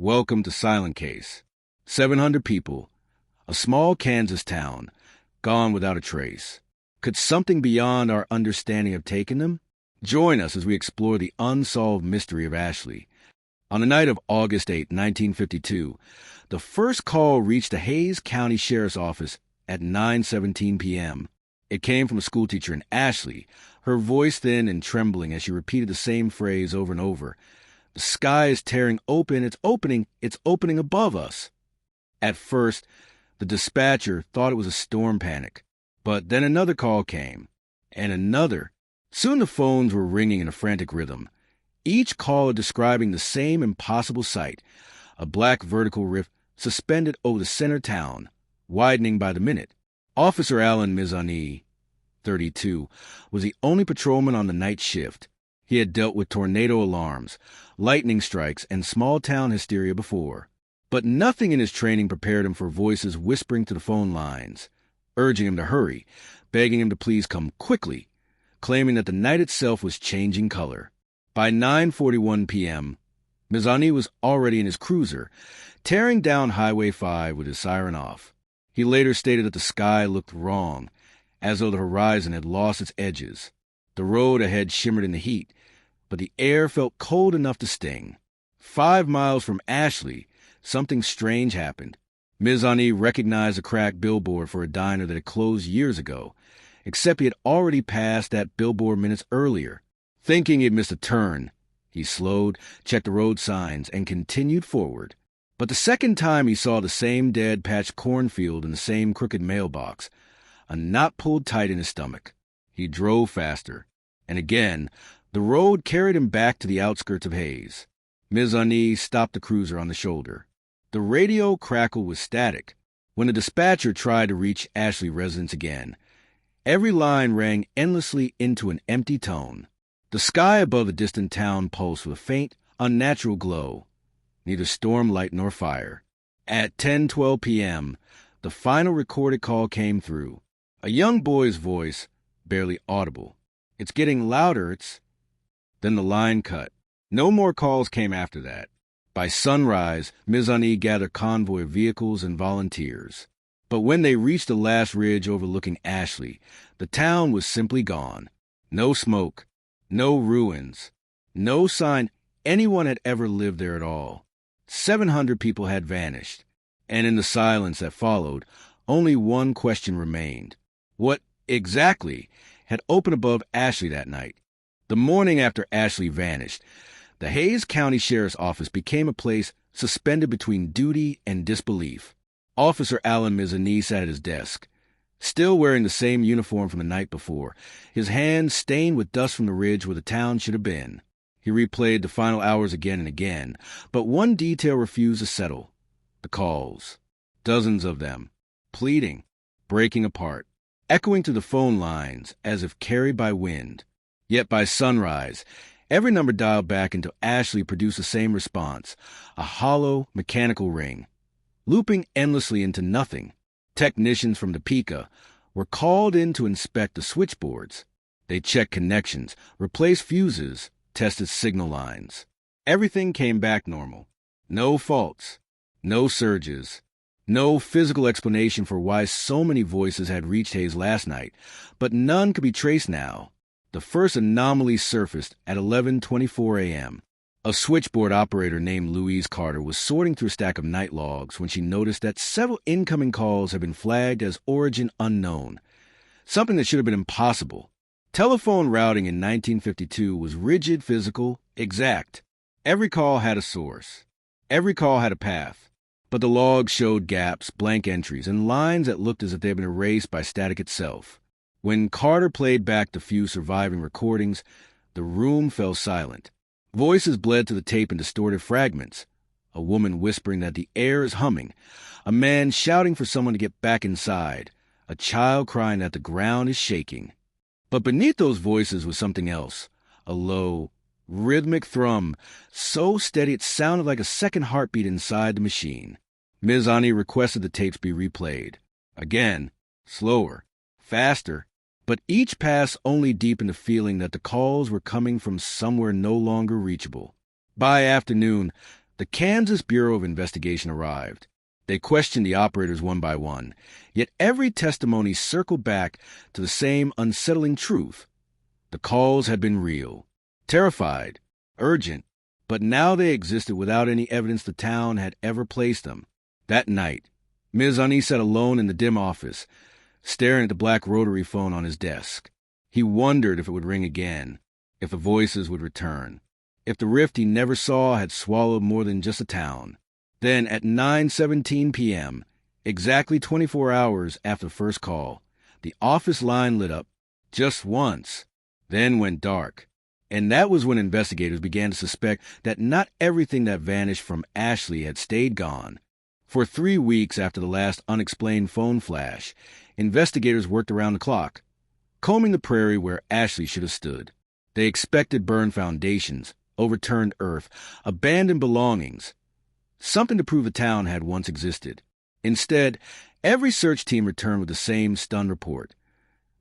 Welcome to Silent Case. 700 people. A small Kansas town. Gone without a trace. Could something beyond our understanding have taken them? Join us as we explore the unsolved mystery of Ashley. On the night of August 8, 1952, the first call reached the Hays County Sheriff's Office at 9:17 p.m. It came from a schoolteacher in Ashley, her voice thin and trembling as she repeated the same phrase over and over. The sky is tearing open, it's opening above us. At first, the dispatcher thought it was a storm panic, but then another call came, and another. Soon the phones were ringing in a frantic rhythm, each caller describing the same impossible sight, a black vertical rift suspended over the center town, widening by the minute. Officer Alan Mizani, 32, was the only patrolman on the night shift. He had dealt with tornado alarms, lightning strikes, and small-town hysteria before. But nothing in his training prepared him for voices whispering to the phone lines, urging him to hurry, begging him to please come quickly, claiming that the night itself was changing color. By 9:41 p.m., Mizani was already in his cruiser, tearing down Highway 5 with his siren off. He later stated that the sky looked wrong, as though the horizon had lost its edges. The road ahead shimmered in the heat, but the air felt cold enough to sting. 5 miles from Ashley, something strange happened. Mizani recognized a cracked billboard for a diner that had closed years ago, except he had already passed that billboard minutes earlier. Thinking he'd missed a turn, he slowed, checked the road signs, and continued forward. But the second time he saw the same dead patched cornfield in the same crooked mailbox, a knot pulled tight in his stomach. He drove faster, and again, the road carried him back to the outskirts of Hays. Mizani stopped the cruiser on the shoulder. The radio crackled with static when the dispatcher tried to reach Ashley residents again. Every line rang endlessly into an empty tone. The sky above the distant town pulsed with a faint, unnatural glow. Neither storm light nor fire. At 10:12 p.m., the final recorded call came through. A young boy's voice, barely audible. "It's getting louder, it's..." Then the line cut. No more calls came after that. By sunrise, Mizani gathered a convoy of vehicles and volunteers. But when they reached the last ridge overlooking Ashley, the town was simply gone. No smoke, no ruins, no sign anyone had ever lived there at all. 700 people had vanished, and in the silence that followed, only one question remained. What, exactly, had opened above Ashley that night? The morning after Ashley vanished, the Hays County Sheriff's Office became a place suspended between duty and disbelief. Officer Alan Mizani sat at his desk, still wearing the same uniform from the night before, his hands stained with dust from the ridge where the town should have been. He replayed the final hours again and again, but one detail refused to settle. The calls. Dozens of them. Pleading. Breaking apart. Echoing through the phone lines as if carried by wind. Yet by sunrise, every number dialed back until Ashley produced the same response, a hollow, mechanical ring, looping endlessly into nothing. Technicians from Topeka were called in to inspect the switchboards. They checked connections, replaced fuses, tested signal lines. Everything came back normal. No faults, no surges, no physical explanation for why so many voices had reached Hays last night, but none could be traced now. The first anomaly surfaced at 11:24 a.m. A switchboard operator named Louise Carter was sorting through a stack of night logs when she noticed that several incoming calls had been flagged as origin unknown, something that should have been impossible. Telephone routing in 1952 was rigid, physical, exact. Every call had a source. Every call had a path. But the logs showed gaps, blank entries, and lines that looked as if they had been erased by static itself. When Carter played back the few surviving recordings, the room fell silent. Voices bled to the tape in distorted fragments. A woman whispering that the air is humming. A man shouting for someone to get back inside. A child crying that the ground is shaking. But beneath those voices was something else. A low, rhythmic thrum, so steady it sounded like a second heartbeat inside the machine. Mizani requested the tapes be replayed. Again, slower, faster. But each pass only deepened the feeling that the calls were coming from somewhere no longer reachable. By afternoon, The Kansas Bureau of Investigation arrived. They questioned the operators one by one, yet every testimony circled back to the same unsettling truth. The calls had been real, terrified, urgent, but now they existed without any evidence the town had ever placed them. That night, Ms. Unnie sat alone in the dim office, staring at the black rotary phone on his desk. He wondered if it would ring again, if the voices would return, if the rift he never saw had swallowed more than just a town. Then, at 9:17 p.m., exactly 24 hours after the first call, the office line lit up just once, then went dark. And that was when investigators began to suspect that not everything that vanished from Ashley had stayed gone. For 3 weeks after the last unexplained phone flash, investigators worked around the clock, combing the prairie where Ashley should have stood. They expected burned foundations, overturned earth, abandoned belongings, something to prove the town had once existed. Instead, every search team returned with the same stunned report.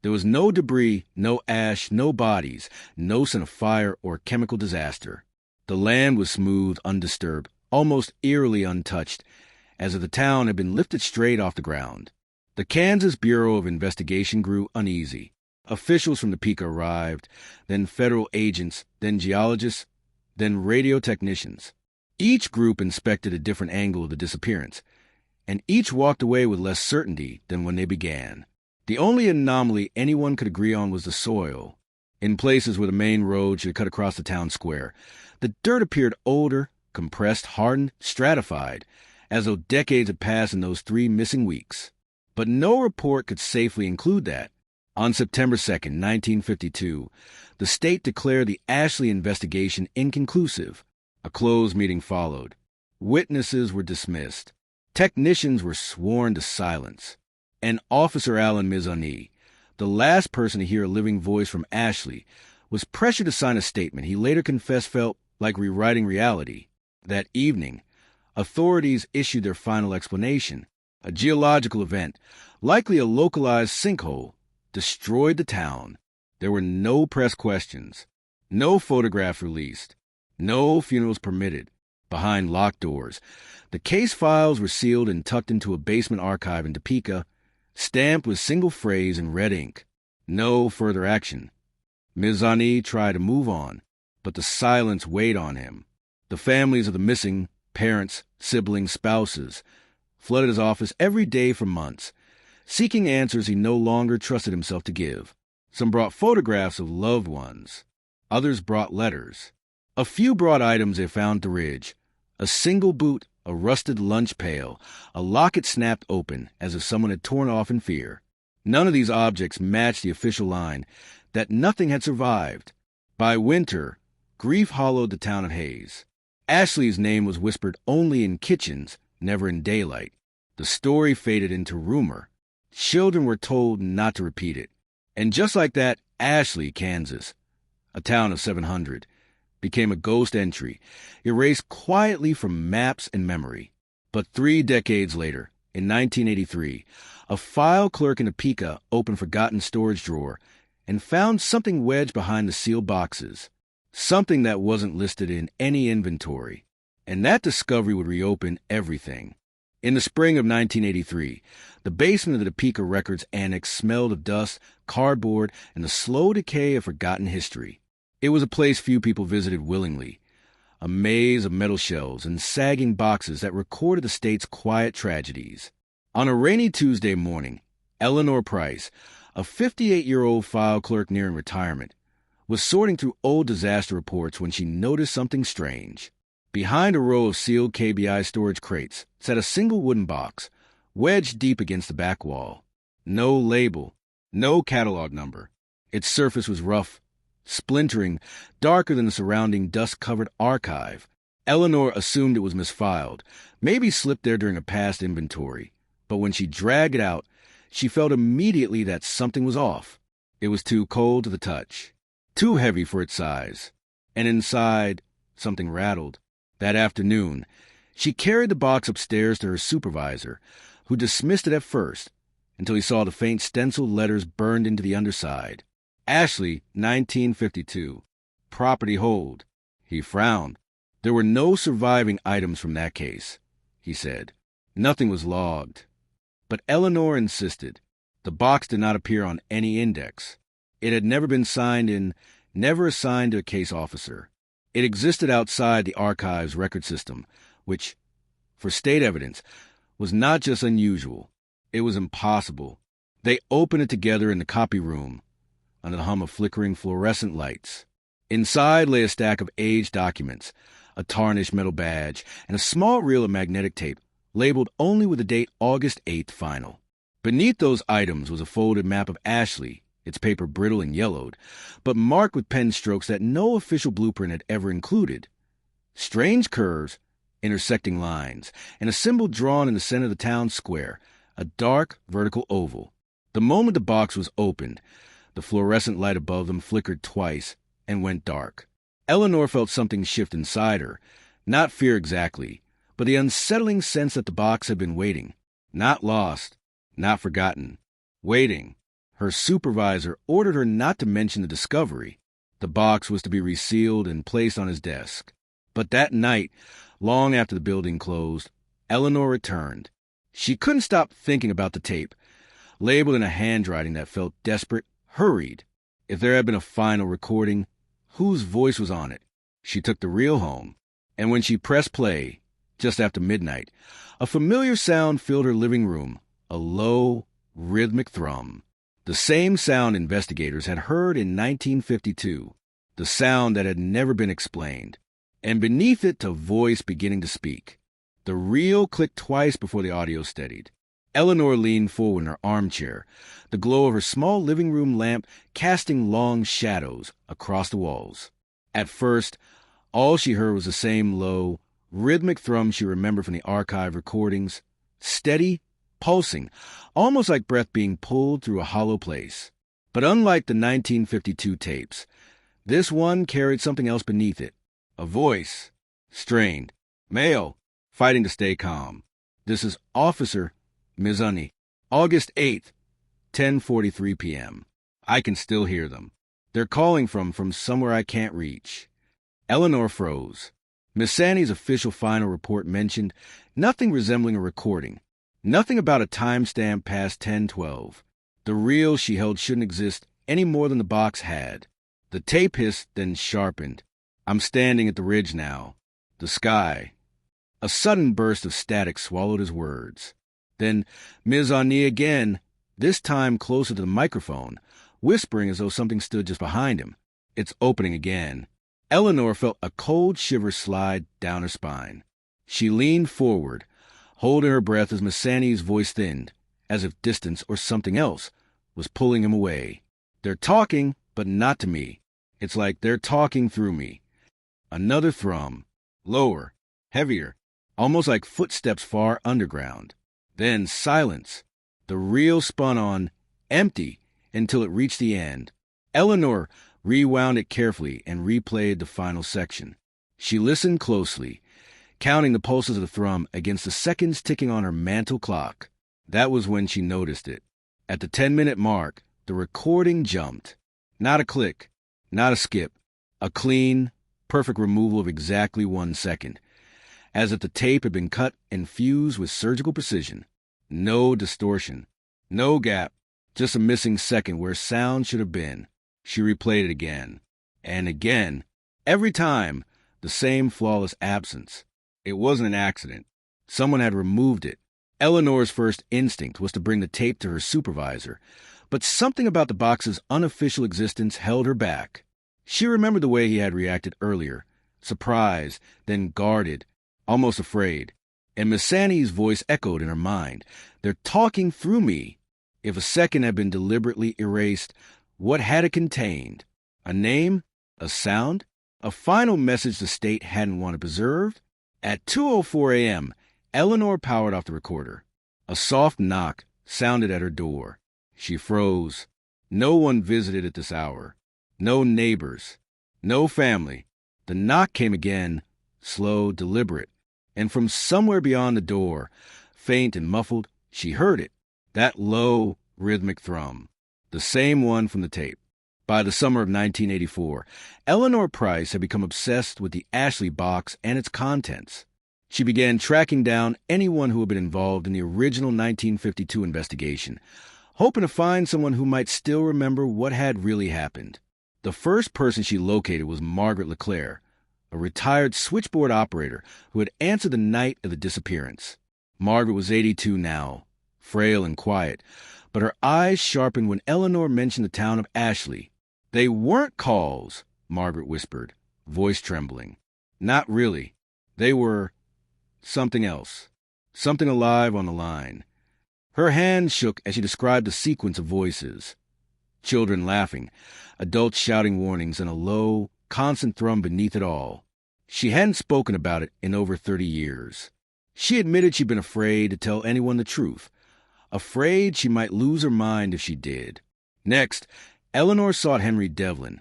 There was no debris, no ash, no bodies, no sign of fire or chemical disaster. The land was smooth, undisturbed, almost eerily untouched, as if the town had been lifted straight off the ground. The Kansas Bureau of Investigation grew uneasy. Officials from Topeka arrived, then federal agents, then geologists, then radio technicians. Each group inspected a different angle of the disappearance, and each walked away with less certainty than when they began. The only anomaly anyone could agree on was the soil. In places where the main road should cut across the town square, the dirt appeared older, compressed, hardened, stratified, as though decades had passed in those 3 missing weeks. But no report could safely include that. On September 2nd, 1952, the state declared the Ashley investigation inconclusive. A closed meeting followed. Witnesses were dismissed. Technicians were sworn to silence. And Officer Allen Mizani, the last person to hear a living voice from Ashley, was pressured to sign a statement he later confessed felt like rewriting reality. That evening, authorities issued their final explanation. A geological event, likely a localized sinkhole, destroyed the town. There were no press questions, no photographs released, no funerals permitted. Behind locked doors, the case files were sealed and tucked into a basement archive in Topeka, stamped with single phrase in red ink. No further action. Mizani tried to move on, but the silence weighed on him. The families of the missing, parents, siblings, spouses, flooded his office every day for months, seeking answers he no longer trusted himself to give. Some brought photographs of loved ones. Others brought letters. A few brought items they found at the ridge. A single boot, a rusted lunch pail, a locket snapped open as if someone had torn off in fear. None of these objects matched the official line that nothing had survived. By winter, grief hollowed the town of Hayes. Ashley's name was whispered only in kitchens, never in daylight. The story faded into rumor. Children were told not to repeat it. And just like that, Ashley, Kansas, a town of 700, became a ghost entry, erased quietly from maps and memory. But 3 decades later, in 1983, a file clerk in Topeka opened a forgotten storage drawer and found something wedged behind the sealed boxes, something that wasn't listed in any inventory. And that discovery would reopen everything. In the spring of 1983, the basement of the Topeka Records Annex smelled of dust, cardboard, and the slow decay of forgotten history. It was a place few people visited willingly, a maze of metal shelves and sagging boxes that recorded the state's quiet tragedies. On a rainy Tuesday morning, Eleanor Price, a 58-year-old file clerk nearing retirement, was sorting through old disaster reports when she noticed something strange. Behind a row of sealed KBI storage crates sat a single wooden box, wedged deep against the back wall. No label, no catalog number. Its surface was rough, splintering, darker than the surrounding dust-covered archive. Eleanor assumed it was misfiled, maybe slipped there during a past inventory. But when she dragged it out, she felt immediately that something was off. It was too cold to the touch, too heavy for its size. And inside, something rattled. That afternoon, she carried the box upstairs to her supervisor, who dismissed it at first, until he saw the faint stenciled letters burned into the underside. Ashley, 1952. Property hold. He frowned. There were no surviving items from that case, he said. Nothing was logged. But Eleanor insisted. The box did not appear on any index. It had never been signed in, never assigned to a case officer. It existed outside the archive's record system, which, for state evidence, was not just unusual. It was impossible. They opened it together in the copy room, under the hum of flickering fluorescent lights. Inside lay a stack of aged documents, a tarnished metal badge, and a small reel of magnetic tape, labeled only with the date August 8th final. Beneath those items was a folded map of Ashley, its paper brittle and yellowed, but marked with pen strokes that no official blueprint had ever included. Strange curves, intersecting lines, and a symbol drawn in the center of the town square, a dark, vertical oval. The moment the box was opened, the fluorescent light above them flickered twice and went dark. Eleanor felt something shift inside her, not fear exactly, but the unsettling sense that the box had been waiting, not lost, not forgotten, waiting. Her supervisor ordered her not to mention the discovery. The box was to be resealed and placed on his desk. But that night, long after the building closed, Eleanor returned. She couldn't stop thinking about the tape, labeled in a handwriting that felt desperate, hurried. If there had been a final recording, whose voice was on it? She took the reel home, and when she pressed play, just after midnight, a familiar sound filled her living room, a low, rhythmic thrum. The same sound investigators had heard in 1952, the sound that had never been explained. And beneath it, a voice beginning to speak. The reel clicked twice before the audio steadied. Eleanor leaned forward in her armchair, the glow of her small living room lamp casting long shadows across the walls. At first, all she heard was the same low, rhythmic thrum she remembered from the archive recordings, steady, pulsing, almost like breath being pulled through a hollow place. But unlike the 1952 tapes, this one carried something else beneath it. A voice, strained, male, fighting to stay calm. This is Officer Mizani, August 8th, 10:43 p.m. I can still hear them. They're calling from somewhere I can't reach. Eleanor froze. Miss Sani's official final report mentioned nothing resembling a recording, nothing about a timestamp past 10:12. The reel she held shouldn't exist any more than the box had. The tape hissed, then sharpened. I'm standing at the ridge now. The sky. A sudden burst of static swallowed his words. Then Ms. Ani again, this time closer to the microphone, whispering as though something stood just behind him. It's opening again. Eleanor felt a cold shiver slide down her spine. She leaned forward, holding her breath as Miss Sani's voice thinned, as if distance or something else was pulling him away. They're talking, but not to me. It's like they're talking through me. Another thrum, lower, heavier, almost like footsteps far underground. Then silence. The reel spun on, empty, until it reached the end. Eleanor rewound it carefully and replayed the final section. She listened closely, counting the pulses of the thrum against the seconds ticking on her mantel clock. That was when she noticed it. At the 10-minute mark, the recording jumped. Not a click, not a skip, a clean, perfect removal of exactly 1 second, as if the tape had been cut and fused with surgical precision. No distortion, no gap, just a missing second where sound should have been. She replayed it again, and again, every time, the same flawless absence. It wasn't an accident. Someone had removed it. Eleanor's first instinct was to bring the tape to her supervisor, but something about the box's unofficial existence held her back. She remembered the way he had reacted earlier, surprised, then guarded, almost afraid. And Miss Sani's voice echoed in her mind. They're talking through me. If a second had been deliberately erased, what had it contained? A name? A sound? A final message the state hadn't wanted preserved? At 2:04 a.m., Eleanor powered off the recorder. A soft knock sounded at her door. She froze. No one visited at this hour. No neighbors. No family. The knock came again, slow, deliberate. And from somewhere beyond the door, faint and muffled, she heard it. That low, rhythmic thrum. The same one from the tape. By the summer of 1984, Eleanor Price had become obsessed with the Ashley box and its contents. She began tracking down anyone who had been involved in the original 1952 investigation, hoping to find someone who might still remember what had really happened. The first person she located was Margaret LeClaire, a retired switchboard operator who had answered the night of the disappearance. Margaret was 82 now, frail and quiet, but her eyes sharpened when Eleanor mentioned the town of Ashley. "They weren't calls," Margaret whispered, voice trembling. "Not really. They were something else. Something alive on the line." Her hand shook as she described the sequence of voices. Children laughing, adults shouting warnings, and a low, constant thrum beneath it all. She hadn't spoken about it in over 30 years. She admitted she'd been afraid to tell anyone the truth, afraid she might lose her mind if she did. Next, Eleanor sought Henry Devlin,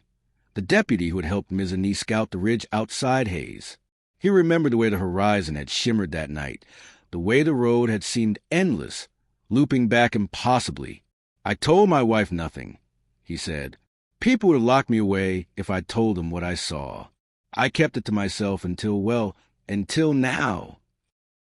the deputy who had helped Ms. Anise scout the ridge outside Hayes. He remembered the way the horizon had shimmered that night, the way the road had seemed endless, looping back impossibly. "I told my wife nothing," he said. "People would have locked me away if I'd told them what I saw. I kept it to myself until now."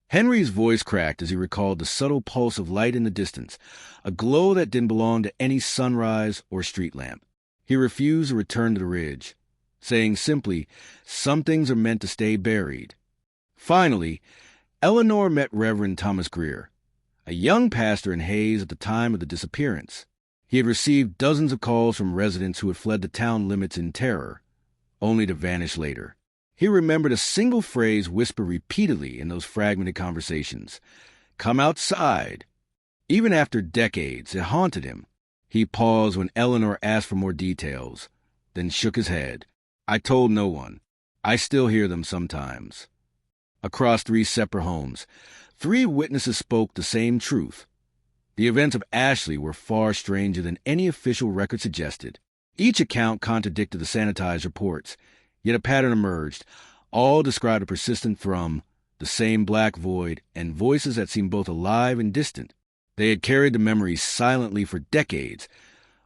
Henry's voice cracked as he recalled the subtle pulse of light in the distance, a glow that didn't belong to any sunrise or street lamp. He refused to return to the ridge, saying simply, "Some things are meant to stay buried." Finally, Eleanor met Reverend Thomas Greer, a young pastor in Hayes at the time of the disappearance. He had received dozens of calls from residents who had fled the town limits in terror, only to vanish later. He remembered a single phrase whispered repeatedly in those fragmented conversations: "Come outside." Even after decades, it haunted him. He paused when Eleanor asked for more details, then shook his head. "I told no one. I still hear them sometimes." Across 3 separate homes, 3 witnesses spoke the same truth. The events of Ashley were far stranger than any official record suggested. Each account contradicted the sanitized reports, yet a pattern emerged. All described a persistent thrum, the same black void, and voices that seemed both alive and distant. They had carried the memories silently for decades,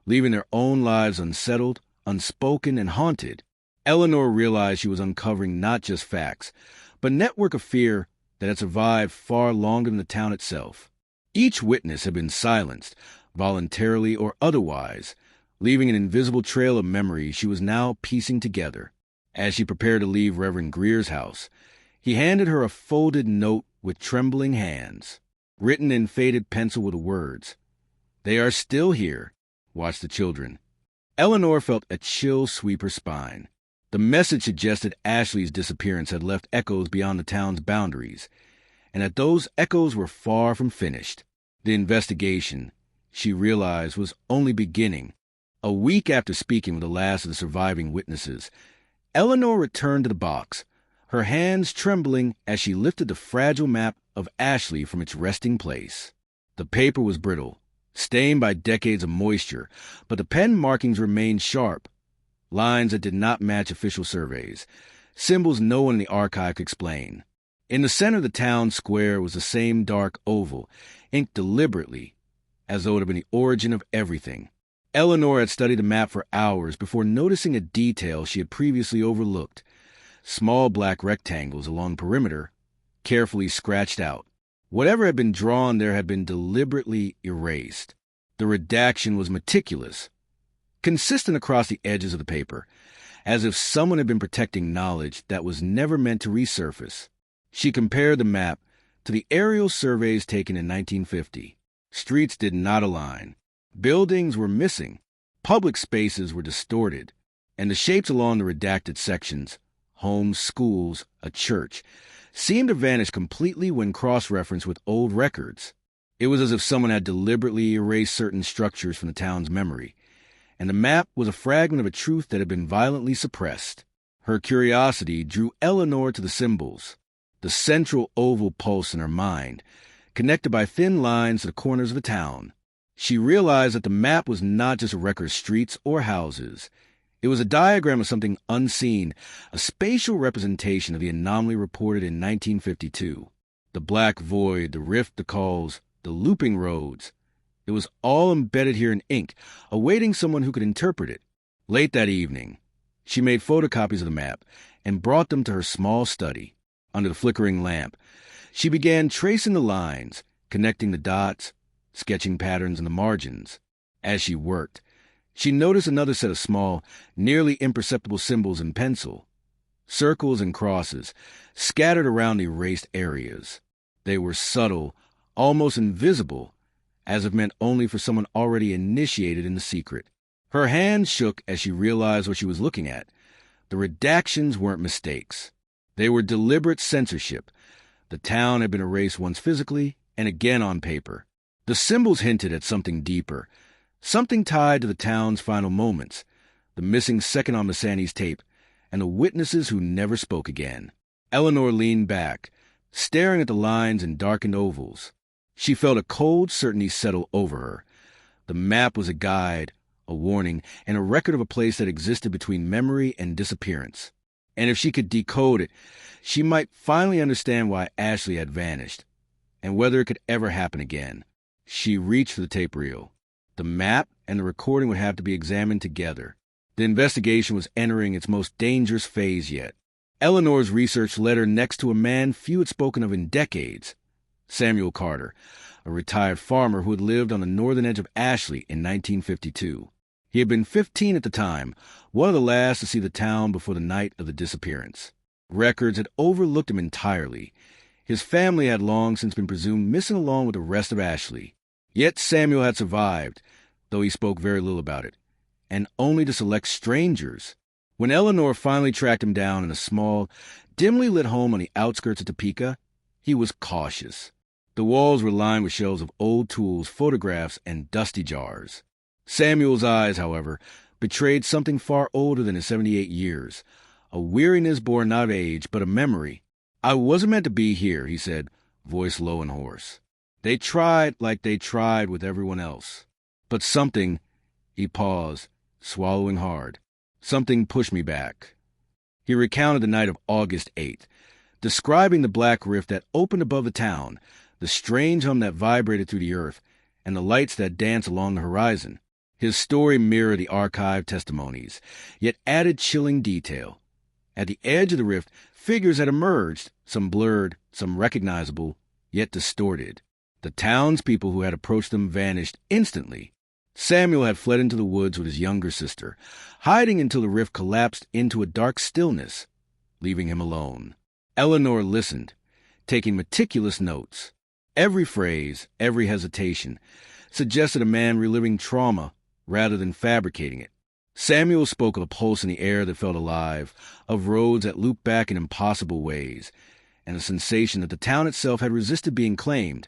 leaving their own lives unsettled, unspoken, and haunted. Eleanor realized she was uncovering not just facts, but a network of fear that had survived far longer than the town itself. Each witness had been silenced, voluntarily or otherwise, leaving an invisible trail of memory she was now piecing together. As she prepared to leave Reverend Greer's house, he handed her a folded note with trembling hands, written in faded pencil with the words, "They are still here. Watch the children." Eleanor felt a chill sweep her spine. The message suggested Ashley's disappearance had left echoes beyond the town's boundaries, and that those echoes were far from finished. The investigation, she realized, was only beginning. A week after speaking with the last of the surviving witnesses, Eleanor returned to the box, her hands trembling as she lifted the fragile map of Ashley from its resting place. The paper was brittle, stained by decades of moisture, but the pen markings remained sharp. Lines that did not match official surveys, symbols no one in the archive could explain. In the center of the town square was the same dark oval, inked deliberately, as though it had been the origin of everything. Eleanor had studied the map for hours before noticing a detail she had previously overlooked: small black rectangles along the perimeter, carefully scratched out. Whatever had been drawn there had been deliberately erased. The redaction was meticulous, consistent across the edges of the paper, as if someone had been protecting knowledge that was never meant to resurface. She compared the map to the aerial surveys taken in 1950. Streets did not align. Buildings were missing. Public spaces were distorted. And the shapes along the redacted sections, homes, schools, a church, seemed to vanish completely when cross-referenced with old records. It was as if someone had deliberately erased certain structures from the town's memory, and the map was a fragment of a truth that had been violently suppressed. Her curiosity drew Eleanor to the symbols, the central oval pulse in her mind, connected by thin lines to the corners of the town. She realized that the map was not just a record of streets or houses. It was a diagram of something unseen, a spatial representation of the anomaly reported in 1952. The black void, the rift, the calls, the looping roads. It was all embedded here in ink, awaiting someone who could interpret it. Late that evening, she made photocopies of the map and brought them to her small study. Under the flickering lamp, she began tracing the lines, connecting the dots, sketching patterns in the margins. As she worked, she noticed another set of small, nearly imperceptible symbols in pencil. Circles and crosses, scattered around the erased areas. They were subtle, almost invisible, as if meant only for someone already initiated in the secret. Her hands shook as she realized what she was looking at. The redactions weren't mistakes. They were deliberate censorship. The town had been erased once physically and again on paper. The symbols hinted at something deeper, something tied to the town's final moments, the missing second on Masani's tape, and the witnesses who never spoke again. Eleanor leaned back, staring at the lines and darkened ovals. She felt a cold certainty settle over her. The map was a guide, a warning, and a record of a place that existed between memory and disappearance. And if she could decode it, she might finally understand why Ashley had vanished, and whether it could ever happen again. She reached for the tape reel. The map and the recording would have to be examined together. The investigation was entering its most dangerous phase yet. Eleanor's research led her next to a man few had spoken of in decades, Samuel Carter, a retired farmer who had lived on the northern edge of Ashley in 1952. He had been 15 at the time, one of the last to see the town before the night of the disappearance. Records had overlooked him entirely. His family had long since been presumed missing along with the rest of Ashley. Yet Samuel had survived, though he spoke very little about it, and only to select strangers. When Eleanor finally tracked him down in a small, dimly lit home on the outskirts of Topeka, he was cautious. The walls were lined with shelves of old tools, photographs, and dusty jars. Samuel's eyes, however, betrayed something far older than his 78 years, a weariness born not of age, but a memory. "I wasn't meant to be here," he said, voice low and hoarse. "They tried like they tried with everyone else. But something," he paused, swallowing hard, "something pushed me back." He recounted the night of August 8th, describing the black rift that opened above the town, the strange hum that vibrated through the earth, and the lights that danced along the horizon. His story mirrored the archived testimonies, yet added chilling detail. At the edge of the rift, figures had emerged, some blurred, some recognizable, yet distorted. The townspeople who had approached them vanished instantly. Samuel had fled into the woods with his younger sister, hiding until the rift collapsed into a dark stillness, leaving him alone. Eleanor listened, taking meticulous notes. Every phrase, every hesitation, suggested a man reliving trauma rather than fabricating it. Samuel spoke of a pulse in the air that felt alive, of roads that looped back in impossible ways, and a sensation that the town itself had resisted being claimed,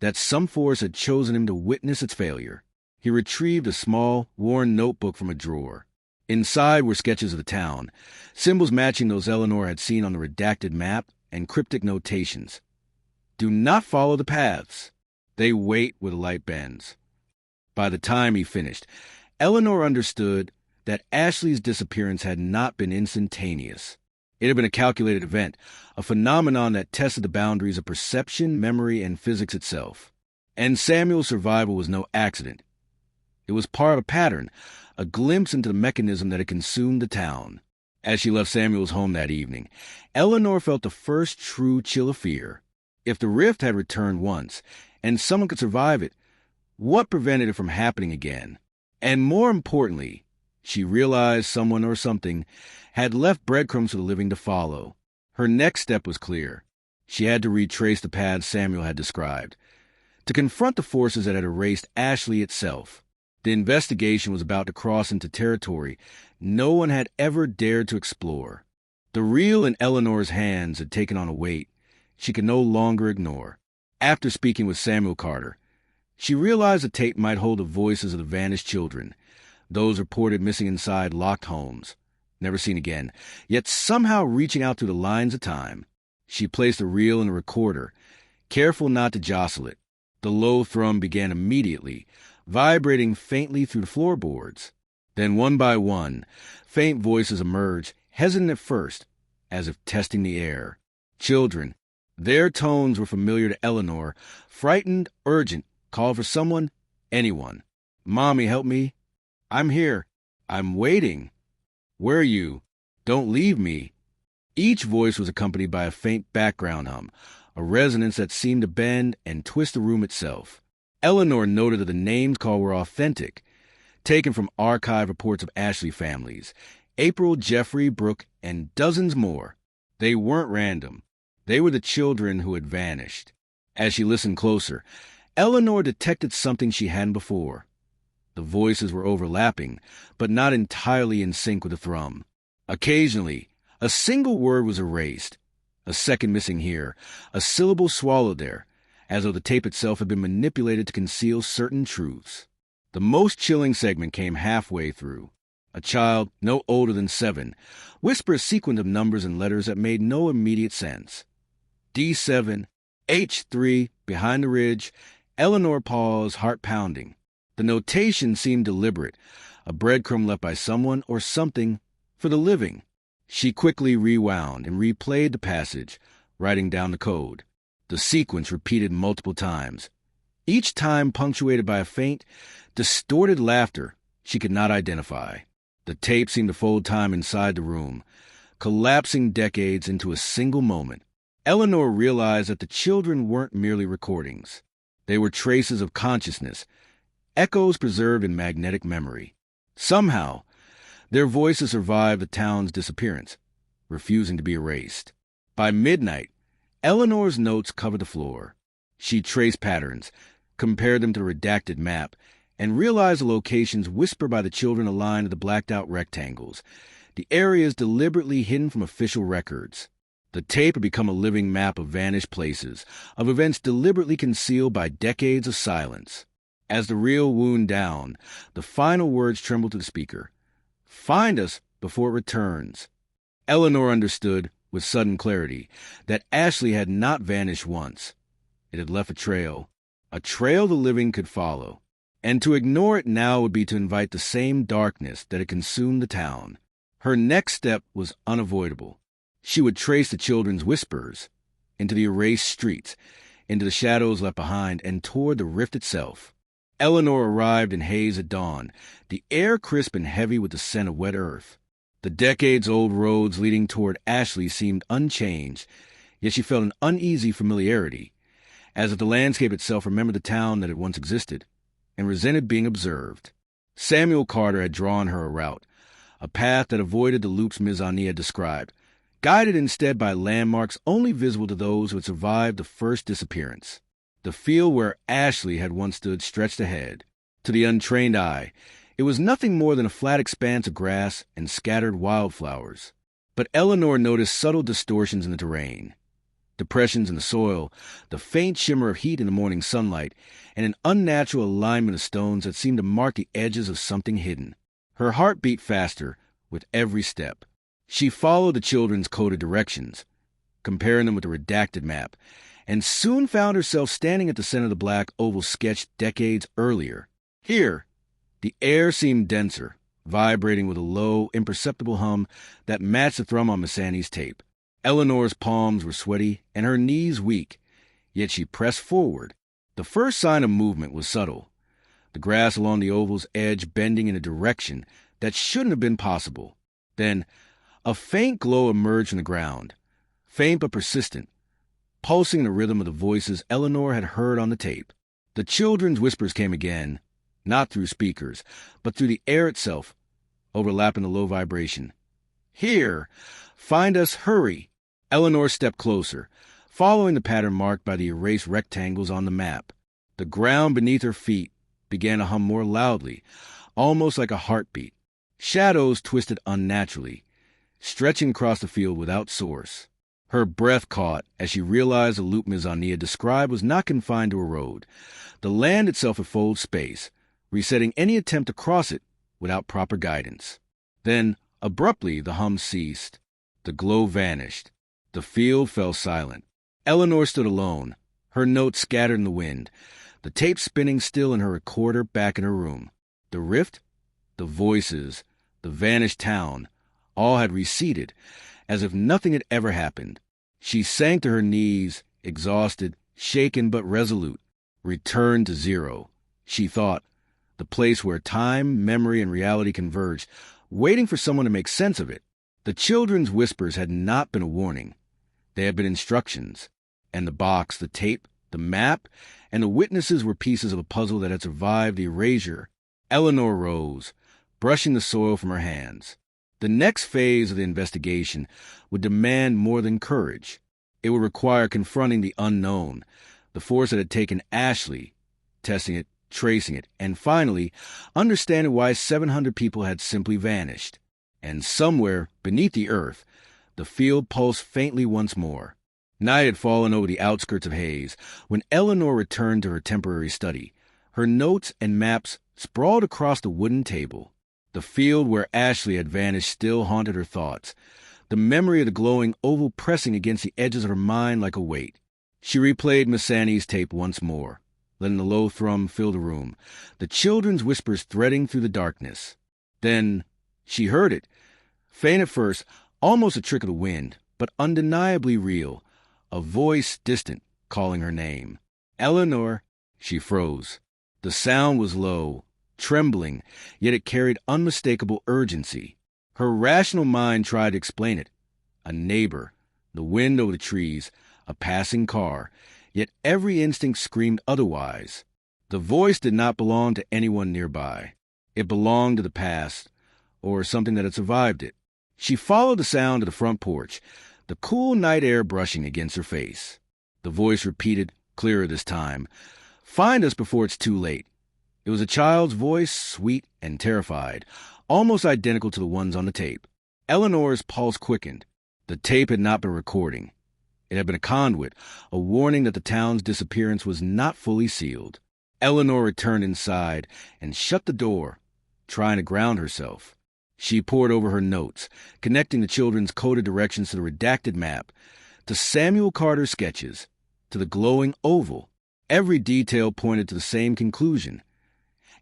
that some force had chosen him to witness its failure. He retrieved a small, worn notebook from a drawer. Inside were sketches of the town, symbols matching those Eleanor had seen on the redacted map, and cryptic notations. "Do not follow the paths. They wait where the light bends." By the time he finished, Eleanor understood that Ashley's disappearance had not been instantaneous. It had been a calculated event, a phenomenon that tested the boundaries of perception, memory, and physics itself. And Samuel's survival was no accident. It was part of a pattern, a glimpse into the mechanism that had consumed the town. As she left Samuel's home that evening, Eleanor felt the first true chill of fear. If the rift had returned once, and someone could survive it, what prevented it from happening again? And more importantly, she realized someone or something had left breadcrumbs for the living to follow. Her next step was clear. She had to retrace the paths Samuel had described, to confront the forces that had erased Ashley itself. The investigation was about to cross into territory no one had ever dared to explore. The reel in Eleanor's hands had taken on a weight she could no longer ignore. After speaking with Samuel Carter, she realized the tape might hold the voices of the vanished children, those reported missing inside locked homes, never seen again, yet somehow reaching out through the lines of time. She placed the reel in the recorder, careful not to jostle it. The low thrum began immediately, vibrating faintly through the floorboards. Then one by one, faint voices emerged, hesitant at first, as if testing the air. Children. Their tones were familiar to Eleanor, frightened, urgent, called for someone, anyone. "Mommy, help me. I'm here. I'm waiting. Where are you? Don't leave me. Each voice was accompanied by a faint background hum, a resonance that seemed to bend and twist the room itself. Eleanor noted that the names called were authentic, taken from archive reports of Ashley families, April, Jeffrey, Brooke, and dozens more. They weren't random. They were the children who had vanished. As she listened closer, Eleanor detected something she hadn't before. The voices were overlapping, but not entirely in sync with the thrum. Occasionally, a single word was erased, a second missing here, a syllable swallowed there, as though the tape itself had been manipulated to conceal certain truths. The most chilling segment came halfway through. A child, no older than 7, whispered a sequence of numbers and letters that made no immediate sense. D7, H3, behind the ridge. Eleanor paused, heart pounding. The notation seemed deliberate, a breadcrumb left by someone or something for the living. She quickly rewound and replayed the passage, writing down the code. The sequence repeated multiple times, each time punctuated by a faint, distorted laughter she could not identify. The tape seemed to fold time inside the room, collapsing decades into a single moment. Eleanor realized that the children weren't merely recordings. They were traces of consciousness, echoes preserved in magnetic memory. Somehow, their voices survived the town's disappearance, refusing to be erased. By midnight, Eleanor's notes covered the floor. She traced patterns, compared them to the redacted map, and realized the locations whispered by the children aligned to the blacked-out rectangles, the areas deliberately hidden from official records. The tape had become a living map of vanished places, of events deliberately concealed by decades of silence. As the reel wound down, the final words trembled to the speaker. "Find us before it returns." Eleanor understood, with sudden clarity, that Ashley had not vanished once. It had left a trail the living could follow. And to ignore it now would be to invite the same darkness that had consumed the town. Her next step was unavoidable. She would trace the children's whispers into the erased streets, into the shadows left behind, and toward the rift itself. Eleanor arrived in haze at dawn, the air crisp and heavy with the scent of wet earth. The decades-old roads leading toward Ashley seemed unchanged, yet she felt an uneasy familiarity, as if the landscape itself remembered the town that had once existed, and resented being observed. Samuel Carter had drawn her a route, a path that avoided the loops Ms. Ani had described, guided instead by landmarks only visible to those who had survived the first disappearance. The field where Ashley had once stood stretched ahead. To the untrained eye, it was nothing more than a flat expanse of grass and scattered wildflowers. But Eleanor noticed subtle distortions in the terrain. Depressions in the soil, the faint shimmer of heat in the morning sunlight, and an unnatural alignment of stones that seemed to mark the edges of something hidden. Her heart beat faster with every step. She followed the children's coded directions, comparing them with the redacted map, and soon found herself standing at the center of the black oval sketched decades earlier. Here, the air seemed denser, vibrating with a low, imperceptible hum that matched the thrum on Miss Annie's tape. Eleanor's palms were sweaty and her knees weak, yet she pressed forward. The first sign of movement was subtle, the grass along the oval's edge bending in a direction that shouldn't have been possible. Then, a faint glow emerged from the ground, faint but persistent, pulsing in the rhythm of the voices Eleanor had heard on the tape. The children's whispers came again, not through speakers, but through the air itself, overlapping the low vibration. "Here! Find us! Hurry!" Eleanor stepped closer, following the pattern marked by the erased rectangles on the map. The ground beneath her feet began to hum more loudly, almost like a heartbeat. Shadows twisted unnaturally, stretching across the field without source. Her breath caught as she realized the loop Ms. Ani had described was not confined to a road. The land itself had folded space, resetting any attempt to cross it without proper guidance. Then, abruptly, the hum ceased. The glow vanished. The field fell silent. Eleanor stood alone, her notes scattered in the wind, the tape spinning still in her recorder back in her room. The rift, the voices, the vanished town, all had receded, as if nothing had ever happened. She sank to her knees, exhausted, shaken but resolute. Return to zero, she thought, the place where time, memory, and reality converged, waiting for someone to make sense of it. The children's whispers had not been a warning. They had been instructions. And the box, the tape, the map, and the witnesses were pieces of a puzzle that had survived the erasure. Eleanor rose, brushing the soil from her hands. The next phase of the investigation would demand more than courage. It would require confronting the unknown, the force that had taken Ashley, testing it, tracing it, and finally, understanding why 700 people had simply vanished. And somewhere, beneath the earth, the field pulsed faintly once more. Night had fallen over the outskirts of Hayes when Eleanor returned to her temporary study. Her notes and maps sprawled across the wooden table. The field where Ashley had vanished still haunted her thoughts, the memory of the glowing oval pressing against the edges of her mind like a weight. She replayed Miss Annie's tape once more, letting the low thrum fill the room, the children's whispers threading through the darkness. Then she heard it, faint at first, almost a trick of the wind, but undeniably real, a voice distant calling her name. Eleanor. She froze. The sound was low, trembling, yet it carried unmistakable urgency. Her rational mind tried to explain it. A neighbor, the wind over the trees, a passing car, yet every instinct screamed otherwise. The voice did not belong to anyone nearby. It belonged to the past, or something that had survived it. She followed the sound to the front porch, the cool night air brushing against her face. The voice repeated, clearer this time, "Find us before it's too late." It was a child's voice, sweet and terrified, almost identical to the ones on the tape. Eleanor's pulse quickened. The tape had not been recording. It had been a conduit, a warning that the town's disappearance was not fully sealed. Eleanor returned inside and shut the door, trying to ground herself. She pored over her notes, connecting the children's coded directions to the redacted map, to Samuel Carter's sketches, to the glowing oval. Every detail pointed to the same conclusion.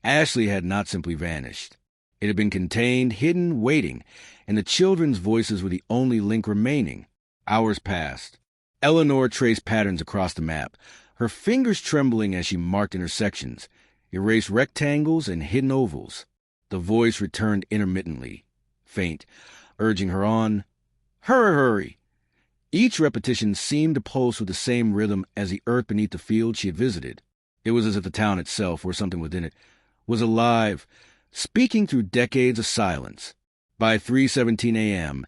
Ashley had not simply vanished. It had been contained, hidden, waiting, and the children's voices were the only link remaining. Hours passed. Eleanor traced patterns across the map, her fingers trembling as she marked intersections, erased rectangles and hidden ovals. The voice returned intermittently, faint, urging her on. Hurry, hurry! Each repetition seemed to pulse with the same rhythm as the earth beneath the field she had visited. It was as if the town itself, or something within it, was alive, speaking through decades of silence. By 3:17 a.m.,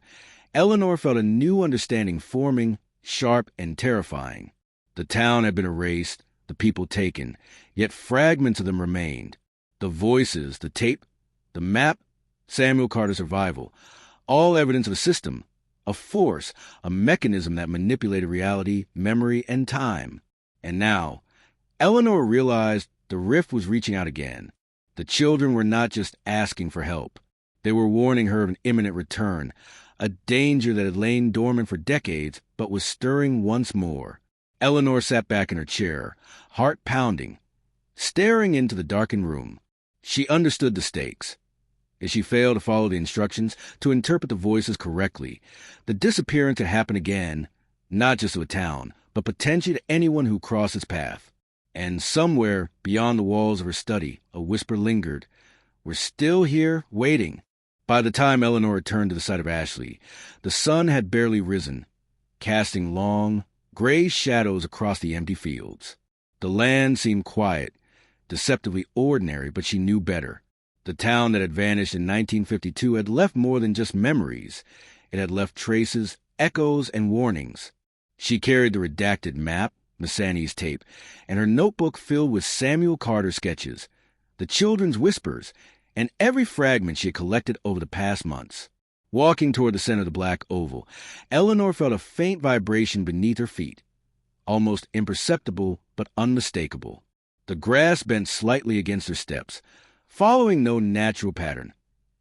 Eleanor felt a new understanding forming, sharp and terrifying. The town had been erased, the people taken, yet fragments of them remained. The voices, the tape, the map, Samuel Carter's survival, all evidence of a system, a force, a mechanism that manipulated reality, memory, and time. And now, Eleanor realized the rift was reaching out again. The children were not just asking for help. They were warning her of an imminent return, a danger that had lain dormant for decades but was stirring once more. Eleanor sat back in her chair, heart pounding, staring into the darkened room. She understood the stakes. If she failed to follow the instructions, to interpret the voices correctly, the disappearance had happened again, not just to a town, but potentially to anyone who crossed its path. And somewhere beyond the walls of her study, a whisper lingered. We're still here, waiting. By the time Eleanor returned to the side of Ashley, the sun had barely risen, casting long, gray shadows across the empty fields. The land seemed quiet, deceptively ordinary, but she knew better. The town that had vanished in 1952 had left more than just memories. It had left traces, echoes, and warnings. She carried the redacted map, Miss Annie's tape, and her notebook filled with Samuel Carter sketches, the children's whispers, and every fragment she had collected over the past months. Walking toward the center of the black oval, Eleanor felt a faint vibration beneath her feet, almost imperceptible but unmistakable. The grass bent slightly against her steps, following no natural pattern,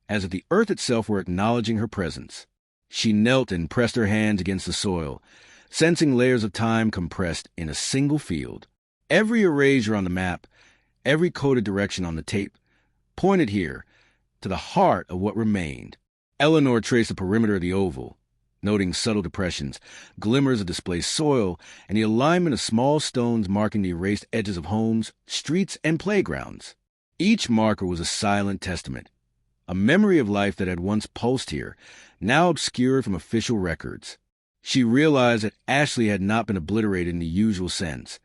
as if the earth itself were acknowledging her presence. She knelt and pressed her hands against the soil, sensing layers of time compressed in a single field. Every erasure on the map, every coded direction on the tape, pointed here, to the heart of what remained. Eleanor traced the perimeter of the oval, noting subtle depressions, glimmers of displaced soil, and the alignment of small stones marking the erased edges of homes, streets, and playgrounds. Each marker was a silent testament, a memory of life that had once pulsed here, now obscured from official records. She realized that Ashley had not been obliterated in the usual sense.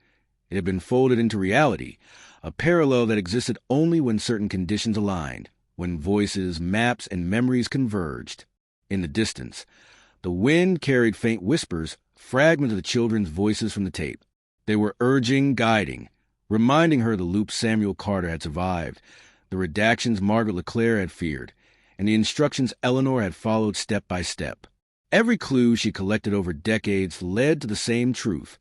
It had been folded into reality, a parallel that existed only when certain conditions aligned, when voices, maps, and memories converged. In the distance, the wind carried faint whispers, fragments of the children's voices from the tape. They were urging, guiding, reminding her the loop Samuel Carter had survived, the redactions Margaret LeClaire had feared, and the instructions Eleanor had followed step by step. Every clue she collected over decades led to the same truth.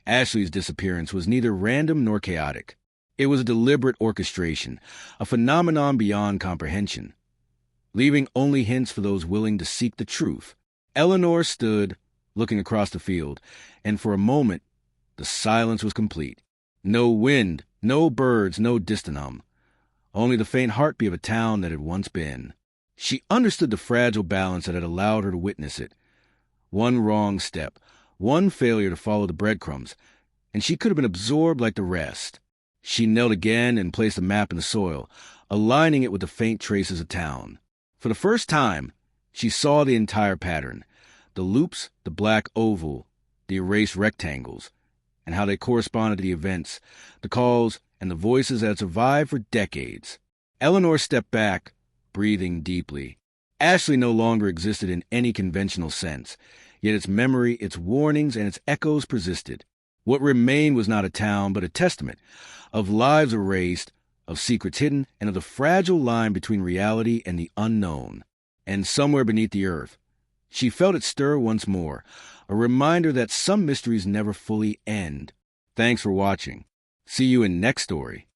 Ashley's disappearance was neither random nor chaotic. It was a deliberate orchestration, a phenomenon beyond comprehension, leaving only hints for those willing to seek the truth. Eleanor stood, looking across the field, and for a moment, the silence was complete. No wind, no birds, no distant hum. Only the faint heartbeat of a town that had once been. She understood the fragile balance that had allowed her to witness it. One wrong step, one failure to follow the breadcrumbs, and she could have been absorbed like the rest. She knelt again and placed the map in the soil, aligning it with the faint traces of town. For the first time, she saw the entire pattern, the loops, the black oval, the erased rectangles, and how they corresponded to the events, the calls, and the voices that had survived for decades. Eleanor stepped back, breathing deeply. Ashley no longer existed in any conventional sense, yet its memory, its warnings, and its echoes persisted. What remained was not a town, but a testament of lives erased, of secrets hidden, and of the fragile line between reality and the unknown. And somewhere beneath the earth, she felt it stir once more, a reminder that some mysteries never fully end. Thanks for watching. See you in next story.